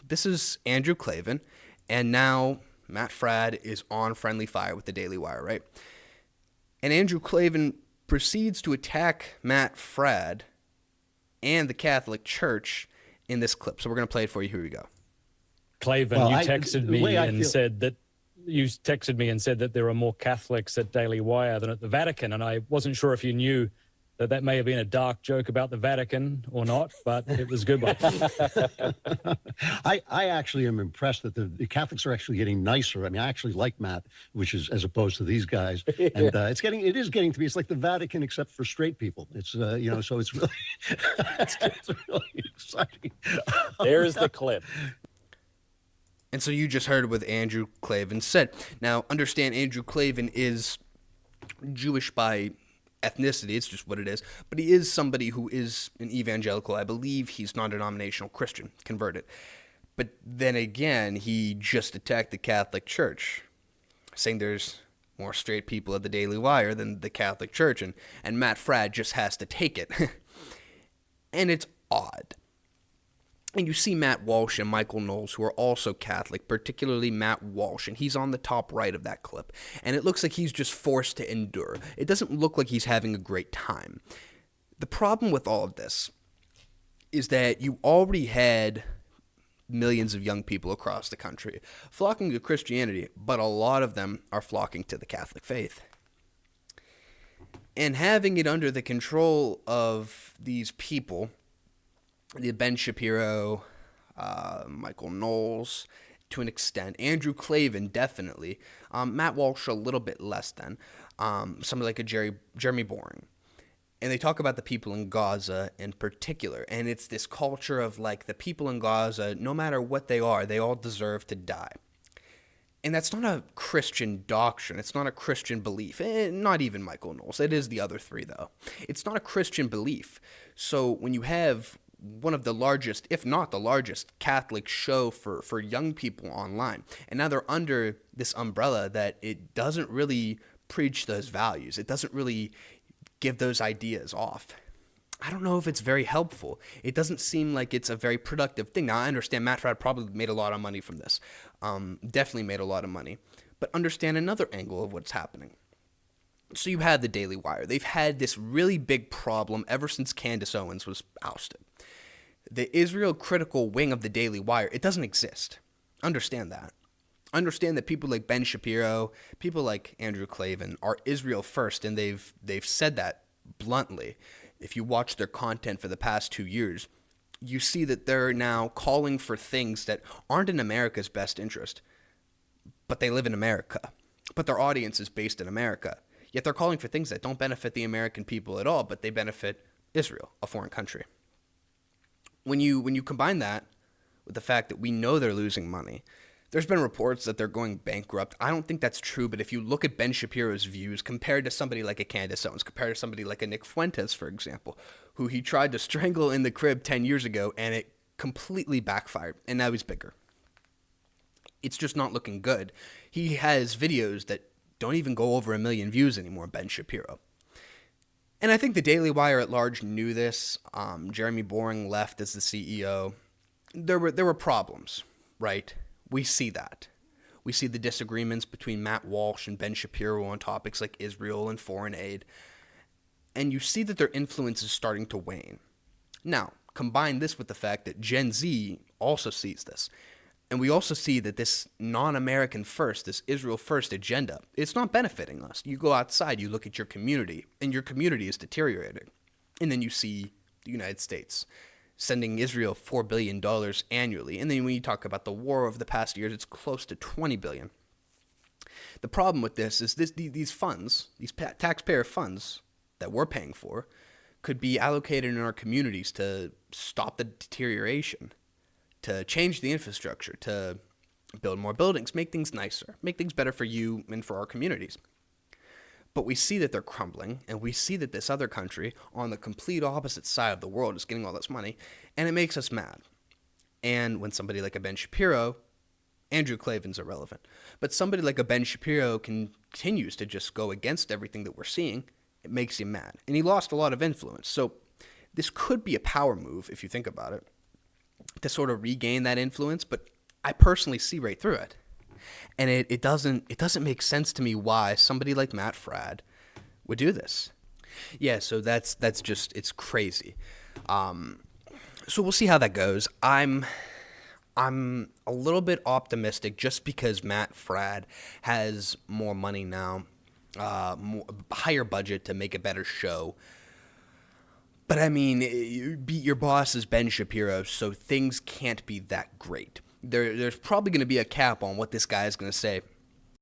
This is Andrew Klaven, and now Matt Fradd is on friendly fire with the Daily Wire, right? And Andrew Klaven proceeds to attack Matt Fradd and the Catholic Church in this clip. So we're going to play it for you. Here we go. Klaven, Well, you texted me and said that there are more Catholics at Daily Wire than at the Vatican, and I wasn't sure if you knew that may have been a dark joke about the Vatican or not, but it was a good one. I actually am impressed that the Catholics are actually getting nicer. I mean, I actually like Matt, which is as opposed to these guys, and it is getting to be. It's like the Vatican except for straight people. It's so it's really it's really exciting. There's the clip. And so you just heard what Andrew Klaven said. Now, understand Andrew Klaven is Jewish by ethnicity, it's just what it is, but he is somebody who is an evangelical. I believe he's non-denominational Christian, converted. But then again, he just attacked the Catholic Church, saying there's more straight people at the Daily Wire than the Catholic Church, and Matt Fradd just has to take it. And it's odd. And you see Matt Walsh and Michael Knowles, who are also Catholic, particularly Matt Walsh, and he's on the top right of that clip. And it looks like he's just forced to endure. It doesn't look like he's having a great time. The problem with all of this is that you already had millions of young people across the country flocking to Christianity, but a lot of them are flocking to the Catholic faith. And having it under the control of these people, the Ben Shapiro, Michael Knowles, to an extent, Andrew Klaven, definitely, Matt Walsh a little bit less than, somebody like a Jeremy Boring. And they talk about the people in Gaza in particular, and it's this culture of like the people in Gaza, no matter what they are, they all deserve to die. And that's not a Christian doctrine. It's not a Christian belief. Not even Michael Knowles. It is the other three, though. It's not a Christian belief. So when you have one of the largest, if not the largest, Catholic show for young people online, and now they're under this umbrella that it doesn't really preach those values. It doesn't really give those ideas off. I don't know if it's very helpful. It doesn't seem like it's a very productive thing. Now, I understand Matt Fradd probably made a lot of money from this. Definitely made a lot of money. But understand another angle of what's happening. So you had the Daily Wire. They've had this really big problem ever since Candace Owens was ousted. The Israel critical wing of the Daily Wire, it doesn't exist. Understand that. Understand that people like Ben Shapiro, people like Andrew Klaven are Israel first, and they've said that bluntly. If you watch their content for the past 2 years, you see that they're now calling for things that aren't in America's best interest, but they live in America. But their audience is based in America. Yet they're calling for things that don't benefit the American people at all, but they benefit Israel, a foreign country. When you combine that with the fact that we know they're losing money, there's been reports that they're going bankrupt. I don't think that's true, but if you look at Ben Shapiro's views compared to somebody like a Candace Owens, compared to somebody like a Nick Fuentes, for example, who he tried to strangle in the crib 10 years ago, and it completely backfired, and now he's bigger. It's just not looking good. He has videos that don't even go over 1 million views anymore, Ben Shapiro. And I think the Daily Wire at large knew this. Jeremy Boring left as the CEO. There were problems, right? We see that. We see the disagreements between Matt Walsh and Ben Shapiro on topics like Israel and foreign aid. And you see that their influence is starting to wane. Now, combine this with the fact that Gen Z also sees this. And we also see that this non-American first, this Israel first agenda, it's not benefiting us. You go outside, you look at your community, and your community is deteriorating. And then you see the United States sending Israel $4 billion annually. And then when you talk about the war over the past years, it's close to $20 billion. The problem with this is these funds, these taxpayer funds that we're paying for, could be allocated in our communities to stop the deterioration, to change the infrastructure, to build more buildings, make things nicer, make things better for you and for our communities. But we see that they're crumbling, and we see that this other country on the complete opposite side of the world is getting all this money, and it makes us mad. And when somebody like a Ben Shapiro, Andrew Klaven's irrelevant, but somebody like a Ben Shapiro continues to just go against everything that we're seeing, it makes you mad. And he lost a lot of influence. So this could be a power move if you think about it. to sort of regain that influence, but I personally see right through it. And it doesn't make sense to me why somebody like Matt Fradd would do this. Yeah, so that's just, it's crazy. So we'll see how that goes. I'm a little bit optimistic just because Matt Fradd has more money now, higher budget to make a better show. But I mean, your boss is Ben Shapiro, so things can't be that great. There's probably going to be a cap on what this guy is going to say.